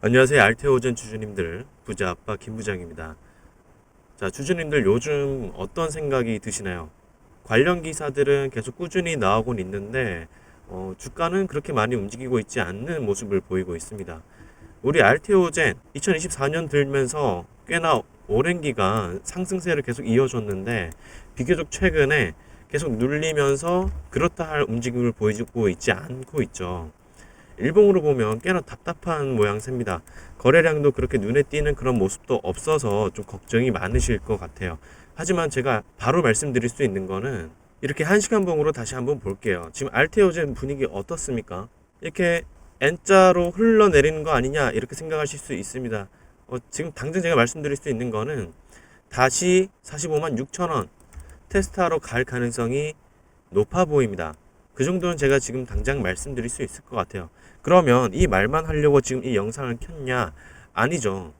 안녕하세요. 알테오젠 주주님들, 부자 아빠 김 부장입니다. 자, 주주님들 요즘 어떤 생각이 드시나요? 관련 기사들은 계속 꾸준히 나오곤 있는데 주가는 그렇게 많이 움직이고 있지 않는 모습을 보이고 있습니다. 우리 알테오젠 2024년 들면서 꽤나 오랜 기간 상승세를 계속 이어줬는데 비교적 최근에 계속 눌리면서 그렇다 할 움직임을 보이고 있지 않고 있죠. 일봉으로 보면 꽤나 답답한 모양새입니다. 거래량도 그렇게 눈에 띄는 그런 모습도 없어서 좀 걱정이 많으실 것 같아요. 하지만 제가 바로 말씀드릴 수 있는 거는 이렇게 1시간 봉으로 다시 한번 볼게요. 지금 알테오젠 분위기 어떻습니까? 이렇게 N자로 흘러내리는 거 아니냐 이렇게 생각하실 수 있습니다. 지금 당장 제가 말씀드릴 수 있는 거는 다시 45만 6천 원 테스트하러 갈 가능성이 높아 보입니다. 그 정도는 제가 지금 당장 말씀드릴 수 있을 것 같아요. 그러면 이 말만 하려고 지금 이 영상을 켰냐? 아니죠.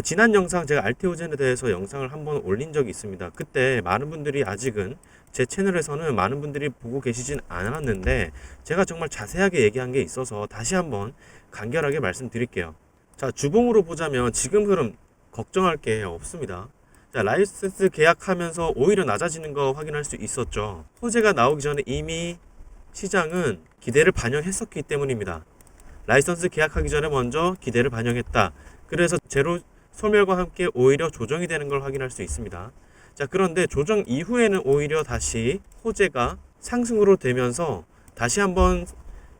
지난 영상 제가 알테오젠에 대해서 영상을 한번 올린 적이 있습니다. 그때 많은 분들이 아직은 제 채널에서는 많은 분들이 보고 계시진 않았는데 제가 정말 자세하게 얘기한 게 있어서 다시 한번 간결하게 말씀드릴게요. 자, 주봉으로 보자면 지금 흐름 걱정할 게 없습니다. 자, 라이센스 계약하면서 오히려 낮아지는 거 확인할 수 있었죠. 호재가 나오기 전에 이미 시장은 기대를 반영했었기 때문입니다. 라이선스 계약하기 전에 먼저 기대를 반영했다. 그래서 제로 소멸과 함께 오히려 조정이 되는 걸 확인할 수 있습니다. 자, 그런데 조정 이후에는 오히려 다시 호재가 상승으로 되면서 다시 한번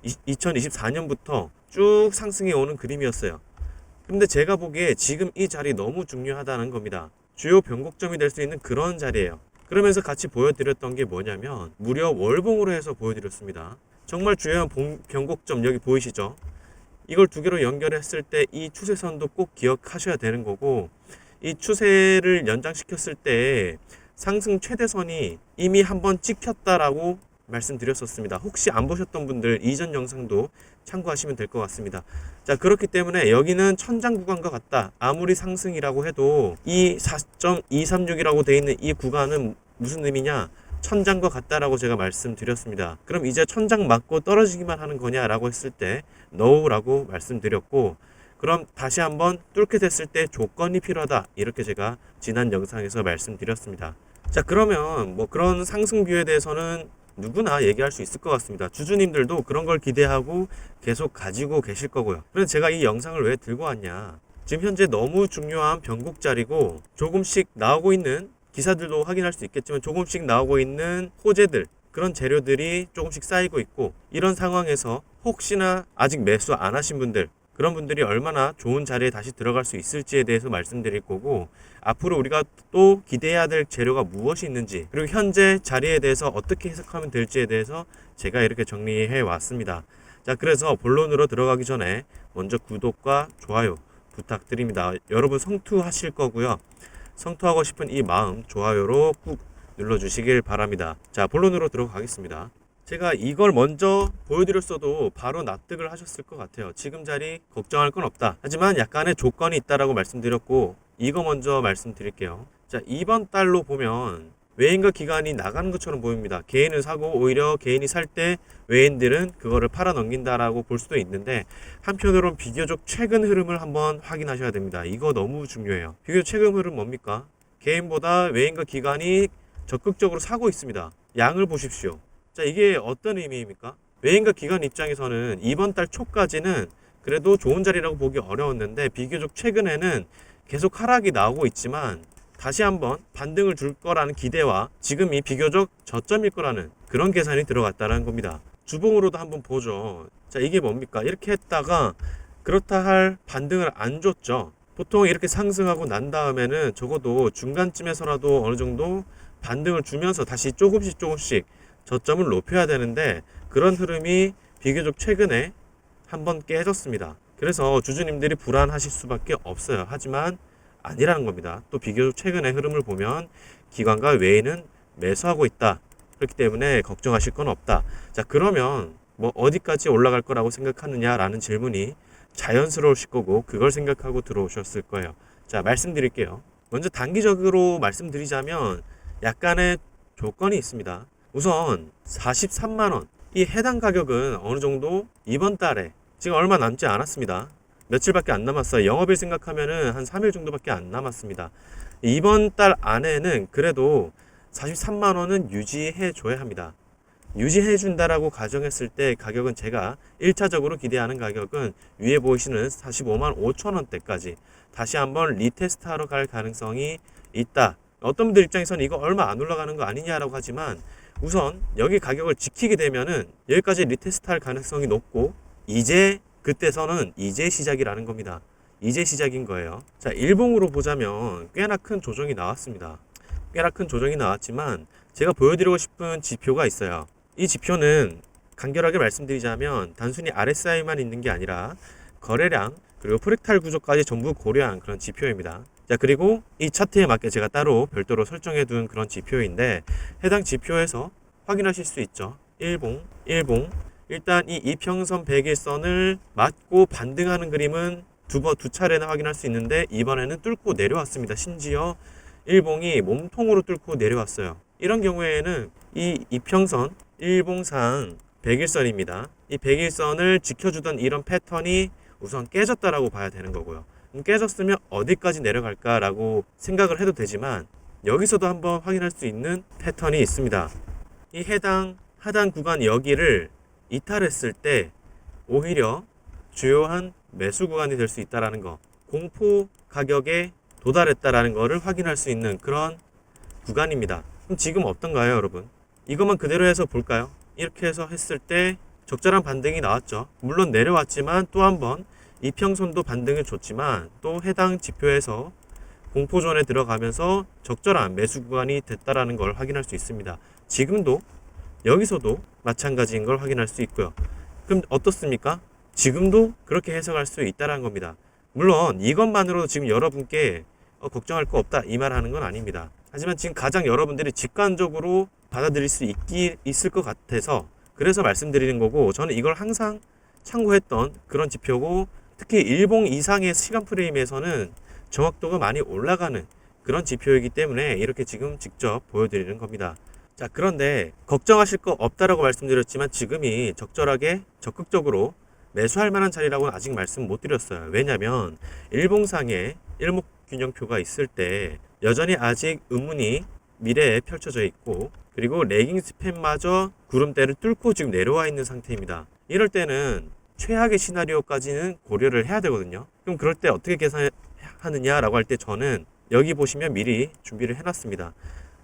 2024년부터 쭉 상승해 오는 그림이었어요. 근데 제가 보기에 지금 이 자리 너무 중요하다는 겁니다. 주요 변곡점이 될 수 있는 그런 자리예요. 그러면서 같이 보여드렸던 게 뭐냐면 무려 월봉으로 해서 보여드렸습니다. 정말 중요한 변곡점 여기 보이시죠? 이걸 두 개로 연결했을 때 이 추세선도 꼭 기억하셔야 되는 거고, 이 추세를 연장시켰을 때 상승 최대선이 이미 한번 찍혔다라고 말씀드렸었습니다. 혹시 안 보셨던 분들 이전 영상도 참고하시면 될 것 같습니다. 자, 그렇기 때문에 여기는 천장 구간과 같다. 아무리 상승이라고 해도 이 4.236이라고 되어 있는 이 구간은 무슨 의미냐? 천장과 같다라고 제가 말씀드렸습니다. 그럼 이제 천장 맞고 떨어지기만 하는 거냐라고 했을 때 NO라고 말씀드렸고, 그럼 다시 한번 뚫게 됐을 때 조건이 필요하다. 이렇게 제가 지난 영상에서 말씀드렸습니다. 자, 그러면 뭐 그런 상승뷰에 대해서는 누구나 얘기할 수 있을 것 같습니다. 주주님들도 그런 걸 기대하고 계속 가지고 계실 거고요. 그래서 제가 이 영상을 왜 들고 왔냐? 지금 현재 너무 중요한 변곡자리고 조금씩 나오고 있는 기사들도 확인할 수 있겠지만 조금씩 나오고 있는 호재들, 그런 재료들이 조금씩 쌓이고 있고, 이런 상황에서 혹시나 아직 매수 안 하신 분들, 그런 분들이 얼마나 좋은 자리에 다시 들어갈 수 있을지에 대해서 말씀드릴 거고, 앞으로 우리가 또 기대해야 될 재료가 무엇이 있는지, 그리고 현재 자리에 대해서 어떻게 해석하면 될지에 대해서 제가 이렇게 정리해 왔습니다. 자, 그래서 본론으로 들어가기 전에 먼저 구독과 좋아요 부탁드립니다. 여러분 성투하실 거고요. 성투하고 싶은 이 마음 좋아요로 꾹 눌러주시길 바랍니다. 자, 본론으로 들어가겠습니다. 제가 이걸 먼저 보여드렸어도 바로 납득을 하셨을 것 같아요. 지금 자리 걱정할 건 없다. 하지만 약간의 조건이 있다라고 말씀드렸고, 이거 먼저 말씀드릴게요. 자, 이번 달로 보면 외인과 기관이 나가는 것처럼 보입니다. 개인은 사고 오히려 개인이 살 때 외인들은 그거를 팔아 넘긴다라고 볼 수도 있는데, 한편으로는 비교적 최근 흐름을 한번 확인하셔야 됩니다. 이거 너무 중요해요. 비교적 최근 흐름 뭡니까? 개인보다 외인과 기관이 적극적으로 사고 있습니다. 양을 보십시오. 자, 이게 어떤 의미입니까? 외인과 기관 입장에서는 이번 달 초까지는 그래도 좋은 자리라고 보기 어려웠는데, 비교적 최근에는 계속 하락이 나오고 있지만 다시 한번 반등을 줄 거라는 기대와 지금이 비교적 저점일 거라는 그런 계산이 들어갔다는 겁니다. 주봉으로도 한번 보죠. 자, 이게 뭡니까? 이렇게 했다가 그렇다 할 반등을 안 줬죠. 보통 이렇게 상승하고 난 다음에는 적어도 중간쯤에서라도 어느 정도 반등을 주면서 다시 조금씩 저점을 높여야 되는데, 그런 흐름이 비교적 최근에 한번 깨졌습니다. 그래서 주주님들이 불안하실 수밖에 없어요. 하지만 아니라는 겁니다. 또 비교적 최근의 흐름을 보면 기관과 외인은 매수하고 있다. 그렇기 때문에 걱정하실 건 없다. 자, 그러면 뭐 어디까지 올라갈 거라고 생각하느냐라는 질문이 자연스러우실 거고, 그걸 생각하고 들어오셨을 거예요. 자, 말씀드릴게요. 먼저 단기적으로 말씀드리자면 약간의 조건이 있습니다. 우선 43만원, 이 해당 가격은 어느 정도 이번 달에 지금 얼마 남지 않았습니다. 며칠밖에 안 남았어요. 영업일 생각하면은 한 3일 정도밖에 안 남았습니다. 이번 달 안에는 그래도 43만 원은 유지해 줘야 합니다. 유지해 준다라고 가정했을 때 가격은 제가 1차적으로 기대하는 가격은 위에 보이시는 45만 5천 원대까지 다시 한번 리테스트 하러 갈 가능성이 있다. 어떤 분들 입장에서는 이거 얼마 안 올라가는 거 아니냐라고 하지만 우선 여기 가격을 지키게 되면은 여기까지 리테스트 할 가능성이 높고 이제 그때서는 이제 시작이라는 겁니다. 이제 시작인 거예요. 자, 일봉으로 보자면 꽤나 큰 조정이 나왔습니다. 꽤나 큰 조정이 나왔지만 제가 보여드리고 싶은 지표가 있어요. 이 지표는 간결하게 말씀드리자면 단순히 RSI만 있는 게 아니라 거래량 그리고 프랙탈 구조까지 전부 고려한 그런 지표입니다. 자, 그리고 이 차트에 맞게 제가 따로 별도로 설정해 둔 그런 지표인데 해당 지표에서 확인하실 수 있죠. 일봉 일단 이 이평선 100일선을 맞고 반등하는 그림은 두 차례나 확인할 수 있는데 이번에는 뚫고 내려왔습니다. 심지어 일봉이 몸통으로 뚫고 내려왔어요. 이런 경우에는 이 이평선 일봉상 100일선입니다. 이 100일선을 지켜주던 이런 패턴이 우선 깨졌다라고 봐야 되는 거고요. 깨졌으면 어디까지 내려갈까라고 생각을 해도 되지만 여기서도 한번 확인할 수 있는 패턴이 있습니다. 이 해당 하단 구간 여기를 이탈했을 때 오히려 주요한 매수 구간이 될 수 있다라는 거, 공포 가격에 도달했다라는 거를 확인할 수 있는 그런 구간입니다. 그럼 지금 어떤가요, 여러분? 이것만 그대로 해서 볼까요? 이렇게 해서 했을 때 적절한 반등이 나왔죠. 물론 내려왔지만 또 한번 이평선도 반등을 줬지만 또 해당 지표에서 공포존에 들어가면서 적절한 매수 구간이 됐다라는 걸 확인할 수 있습니다. 지금도 여기서도 마찬가지인 걸 확인할 수 있고요. 그럼 어떻습니까? 지금도 그렇게 해석할 수 있다는 겁니다. 물론 이것만으로도 지금 여러분께 걱정할 거 없다 이 말 하는 건 아닙니다. 하지만 지금 가장 여러분들이 직관적으로 받아들일 수 있을 것 같아서 그래서 말씀드리는 거고, 저는 이걸 항상 참고했던 그런 지표고, 특히 일봉 이상의 시간 프레임에서는 정확도가 많이 올라가는 그런 지표이기 때문에 이렇게 지금 직접 보여드리는 겁니다. 자, 그런데 걱정하실 거 없다라고 말씀드렸지만 지금이 적절하게 적극적으로 매수할 만한 자리라고는 아직 말씀 못 드렸어요. 왜냐면 일봉상에 일목균형표가 있을 때 여전히 아직 의문이 미래에 펼쳐져 있고, 그리고 레깅 스팬마저 구름대를 뚫고 지금 내려와 있는 상태입니다. 이럴 때는 최악의 시나리오까지는 고려를 해야 되거든요. 그럼 그럴 때 어떻게 계산하느냐라고 할 때 저는 여기 보시면 미리 준비를 해놨습니다.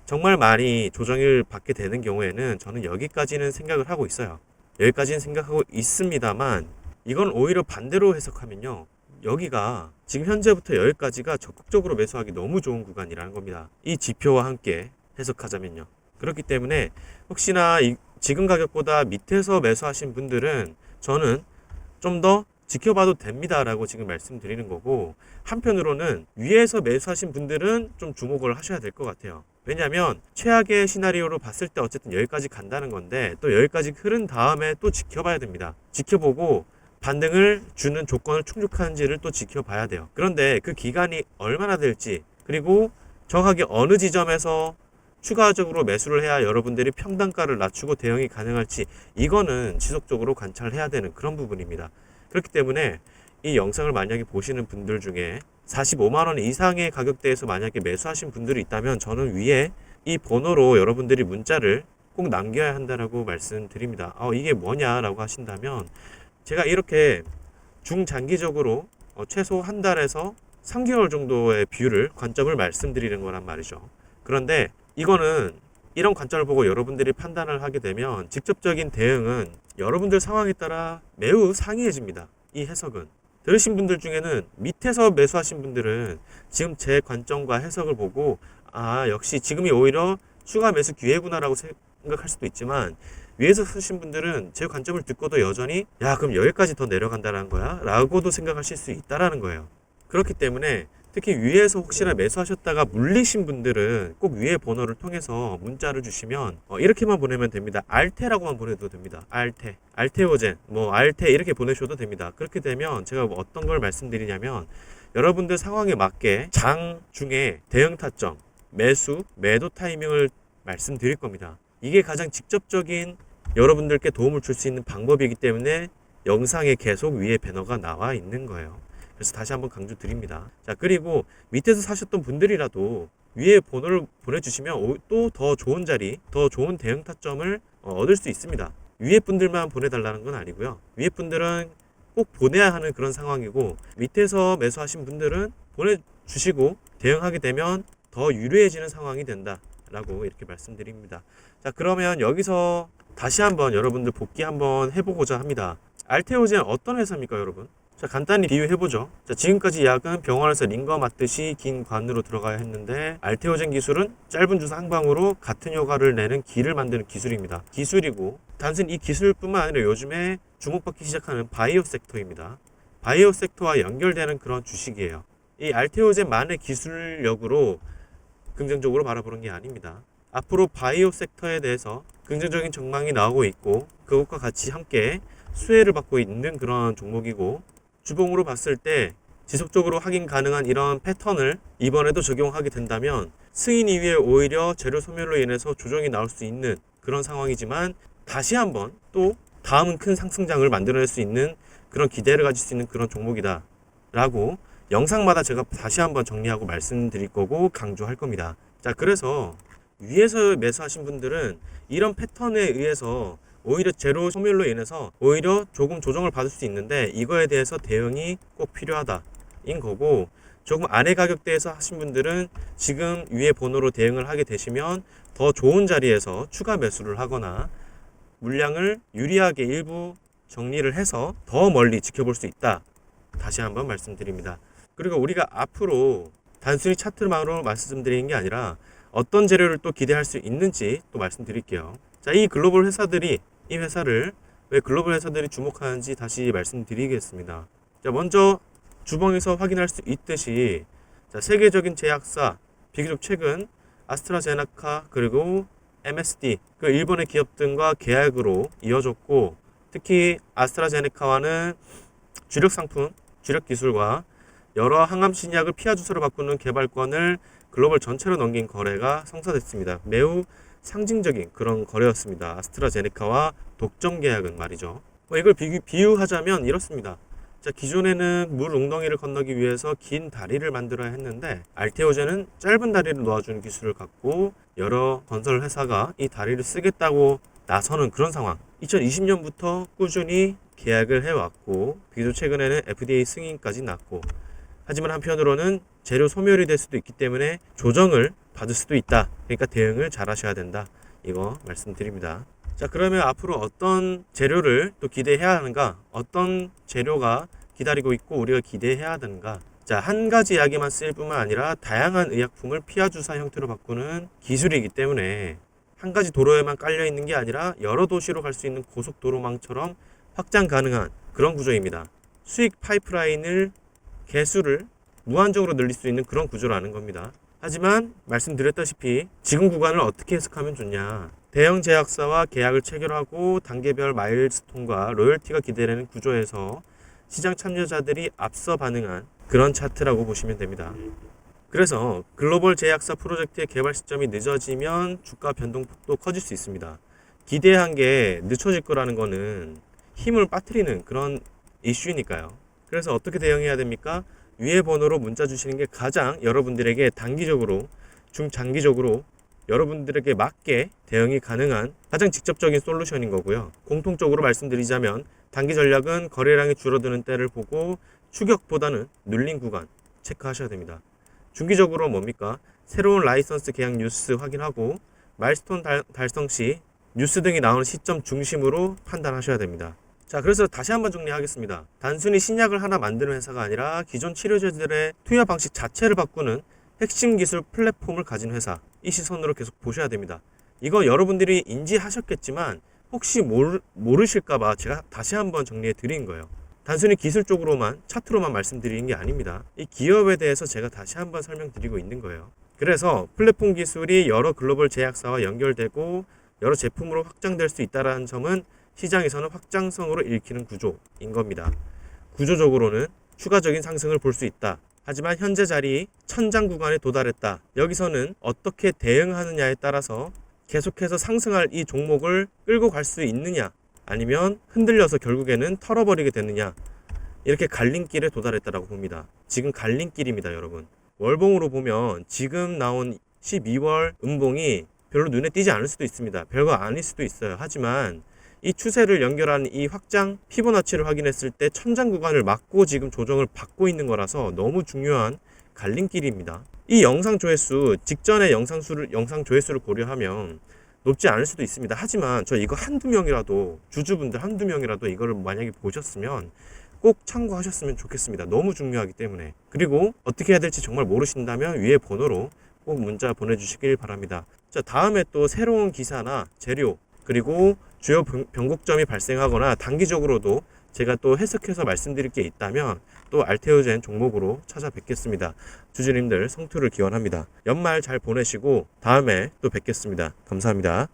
정말 많이 조정을 받게 되는 경우에는 저는 여기까지는 생각을 하고 있어요. 여기까지는 생각하고 있습니다만 이건 오히려 반대로 해석하면요, 여기가 지금 현재부터 여기까지가 적극적으로 매수하기 너무 좋은 구간이라는 겁니다. 이 지표와 함께 해석하자면요. 그렇기 때문에 혹시나 지금 가격보다 밑에서 매수하신 분들은 저는 좀 더 지켜봐도 됩니다라고 지금 말씀드리는 거고, 한편으로는 위에서 매수하신 분들은 좀 주목을 하셔야 될 것 같아요. 왜냐하면 최악의 시나리오로 봤을 때 어쨌든 여기까지 간다는 건데 또 여기까지 흐른 다음에 또 지켜봐야 됩니다. 지켜보고 반등을 주는 조건을 충족하는지를 또 지켜봐야 돼요. 그런데 그 기간이 얼마나 될지, 그리고 정확하게 어느 지점에서 추가적으로 매수를 해야 여러분들이 평단가를 낮추고 대응이 가능할지, 이거는 지속적으로 관찰해야 되는 그런 부분입니다. 그렇기 때문에 이 영상을 만약에 보시는 분들 중에 45만원 이상의 가격대에서 만약에 매수하신 분들이 있다면 저는 위에 이 번호로 여러분들이 문자를 꼭 남겨야 한다라고 말씀드립니다. 이게 뭐냐라고 하신다면 제가 이렇게 중장기적으로 최소 한 달에서 3개월 정도의 뷰를 관점을 말씀드리는 거란 말이죠. 그런데 이거는 이런 관점을 보고 여러분들이 판단을 하게 되면 직접적인 대응은 여러분들 상황에 따라 매우 상이해집니다. 이 해석은. 들으신 분들 중에는 밑에서 매수하신 분들은 지금 제 관점과 해석을 보고 역시 지금이 오히려 추가 매수 기회구나라고 생각할 수도 있지만, 위에서 쓰신 분들은 제 관점을 듣고도 여전히 그럼 여기까지 더 내려간다는 거야? 라고도 생각하실 수 있다라는 거예요. 그렇기 때문에 특히 위에서 혹시나 매수하셨다가 물리신 분들은 꼭 위에 번호를 통해서 문자를 주시면 이렇게만 보내면 됩니다. 알테라고만 보내도 됩니다. 알테오젠, 알테 이렇게 보내셔도 됩니다. 그렇게 되면 제가 어떤 걸 말씀드리냐면 여러분들 상황에 맞게 장 중에 대응 타점, 매수, 매도 타이밍을 말씀드릴 겁니다. 이게 가장 직접적인 여러분들께 도움을 줄 수 있는 방법이기 때문에 영상에 계속 위에 배너가 나와 있는 거예요. 그래서 다시 한번 강조 드립니다. 자, 그리고 밑에서 사셨던 분들이라도 위에 번호를 보내주시면 또 더 좋은 자리, 더 좋은 대응 타점을 얻을 수 있습니다. 위에 분들만 보내달라는 건 아니고요. 위에 분들은 꼭 보내야 하는 그런 상황이고, 밑에서 매수하신 분들은 보내주시고 대응하게 되면 더 유리해지는 상황이 된다라고 이렇게 말씀드립니다. 자, 그러면 여기서 다시 한번 여러분들 복귀 한번 해보고자 합니다. 알테오젠 어떤 회사입니까, 여러분? 자, 간단히 비유해보죠. 자, 지금까지 약은 병원에서 링거 맞듯이 긴 관으로 들어가야 했는데, 알테오젠 기술은 짧은 주사 한 방으로 같은 효과를 내는 기를 만드는 기술입니다. 기술이고, 단순히 이 기술뿐만 아니라 요즘에 주목받기 시작하는 바이오 섹터입니다. 바이오 섹터와 연결되는 그런 주식이에요. 이 알테오젠만의 기술력으로 긍정적으로 바라보는 게 아닙니다. 앞으로 바이오 섹터에 대해서 긍정적인 전망이 나오고 있고, 그것과 같이 함께 수혜를 받고 있는 그런 종목이고, 주봉으로 봤을 때 지속적으로 확인 가능한 이런 패턴을 이번에도 적용하게 된다면 승인 이후에 오히려 재료 소멸로 인해서 조정이 나올 수 있는 그런 상황이지만, 다시 한번 또 다음 큰 상승장을 만들어낼 수 있는 그런 기대를 가질 수 있는 그런 종목이다 라고 영상마다 제가 다시 한번 정리하고 말씀드릴 거고 강조할 겁니다. 자, 그래서 위에서 매수하신 분들은 이런 패턴에 의해서 오히려 재료 소멸로 인해서 오히려 조금 조정을 받을 수 있는데, 이거에 대해서 대응이 꼭 필요하다인 거고, 조금 아래 가격대에서 하신 분들은 지금 위에 번호로 대응을 하게 되시면 더 좋은 자리에서 추가 매수를 하거나 물량을 유리하게 일부 정리를 해서 더 멀리 지켜볼 수 있다. 다시 한번 말씀드립니다. 그리고 우리가 앞으로 단순히 차트만으로 말씀드리는 게 아니라 어떤 재료를 또 기대할 수 있는지 또 말씀드릴게요. 자, 이 글로벌 회사들이, 이 회사를 왜 글로벌 회사들이 주목하는지 다시 말씀드리겠습니다. 자, 먼저 주봉에서 확인할 수 있듯이, 자, 세계적인 제약사, 비교적 최근 아스트라제네카 그리고 MSD, 그 일본의 기업 등과 계약으로 이어졌고, 특히 아스트라제네카와는 주력 상품, 주력 기술과 여러 항암 신약을 피하 주사로 바꾸는 개발권을 글로벌 전체로 넘긴 거래가 성사됐습니다. 매우 상징적인 그런 거래였습니다. 아스트라제네카와 독점 계약은 말이죠. 이걸 비유하자면 이렇습니다. 자, 기존에는 물 웅덩이를 건너기 위해서 긴 다리를 만들어야 했는데, 알테오젠은 짧은 다리를 놓아주는 기술을 갖고 여러 건설 회사가 이 다리를 쓰겠다고 나서는 그런 상황. 2020년부터 꾸준히 계약을 해왔고, 비교적 최근에는 FDA 승인까지 났고, 하지만 한편으로는 재료 소멸이 될 수도 있기 때문에 조정을 받을 수도 있다. 그러니까 대응을 잘 하셔야 된다. 이거 말씀드립니다. 자, 그러면 앞으로 어떤 재료를 또 기대해야 하는가? 어떤 재료가 기다리고 있고 우리가 기대해야 하는가? 자, 한 가지 약에만 쓰일 뿐만 아니라 다양한 의약품을 피하 주사 형태로 바꾸는 기술이기 때문에 한 가지 도로에만 깔려 있는 게 아니라 여러 도시로 갈 수 있는 고속도로망처럼 확장 가능한 그런 구조입니다. 수익 파이프라인을 개수를 무한적으로 늘릴 수 있는 그런 구조라는 겁니다. 하지만 말씀드렸다시피 지금 구간을 어떻게 해석하면 좋냐? 대형 제약사와 계약을 체결하고 단계별 마일스톤과 로열티가 기대되는 구조에서 시장 참여자들이 앞서 반응한 그런 차트라고 보시면 됩니다. 그래서 글로벌 제약사 프로젝트의 개발 시점이 늦어지면 주가 변동폭도 커질 수 있습니다. 기대한 게 늦춰질 거라는 거는 힘을 빠뜨리는 그런 이슈니까요. 그래서 어떻게 대응해야 됩니까? 위에 번호로 문자 주시는 게 가장 여러분들에게 단기적으로, 중장기적으로 여러분들에게 맞게 대응이 가능한 가장 직접적인 솔루션인 거고요. 공통적으로 말씀드리자면 단기 전략은 거래량이 줄어드는 때를 보고 추격보다는 눌린 구간 체크하셔야 됩니다. 중기적으로 뭡니까? 새로운 라이선스 계약 뉴스 확인하고 마일스톤 달성 시 뉴스 등이 나오는 시점 중심으로 판단하셔야 됩니다. 자, 그래서 다시 한번 정리하겠습니다. 단순히 신약을 하나 만드는 회사가 아니라 기존 치료제들의 투여 방식 자체를 바꾸는 핵심 기술 플랫폼을 가진 회사, 이 시선으로 계속 보셔야 됩니다. 이거 여러분들이 인지하셨겠지만 혹시 모르실까봐 제가 다시 한번 정리해 드린 거예요. 단순히 기술적으로만, 차트로만 말씀드리는 게 아닙니다. 이 기업에 대해서 제가 다시 한번 설명드리고 있는 거예요. 그래서 플랫폼 기술이 여러 글로벌 제약사와 연결되고 여러 제품으로 확장될 수 있다는 점은 시장에서는 확장성으로 읽히는 구조인 겁니다. 구조적으로는 추가적인 상승을 볼 수 있다. 하지만 현재 자리 천장 구간에 도달했다. 여기서는 어떻게 대응하느냐에 따라서 계속해서 상승할 이 종목을 끌고 갈 수 있느냐, 아니면 흔들려서 결국에는 털어버리게 되느냐, 이렇게 갈림길에 도달했다라고 봅니다. 지금 갈림길입니다, 여러분. 월봉으로 보면 지금 나온 12월 음봉이 별로 눈에 띄지 않을 수도 있습니다. 별거 아닐 수도 있어요. 하지만 이 추세를 연결한 이 확장 피보나치를 확인했을 때 천장 구간을 막고 지금 조정을 받고 있는 거라서 너무 중요한 갈림길입니다. 이 영상 조회수, 직전의 영상 조회수를 고려하면 높지 않을 수도 있습니다. 하지만 저 이거 한두 명이라도, 주주분들 한두 명이라도 이거를 만약에 보셨으면 꼭 참고하셨으면 좋겠습니다. 너무 중요하기 때문에. 그리고 어떻게 해야 될지 정말 모르신다면 위에 번호로 꼭 문자 보내주시길 바랍니다. 자, 다음에 또 새로운 기사나 재료, 그리고 주요 변곡점이 발생하거나 단기적으로도 제가 또 해석해서 말씀드릴 게 있다면 또 알테오젠 종목으로 찾아뵙겠습니다. 주주님들 성투를 기원합니다. 연말 잘 보내시고 다음에 또 뵙겠습니다. 감사합니다.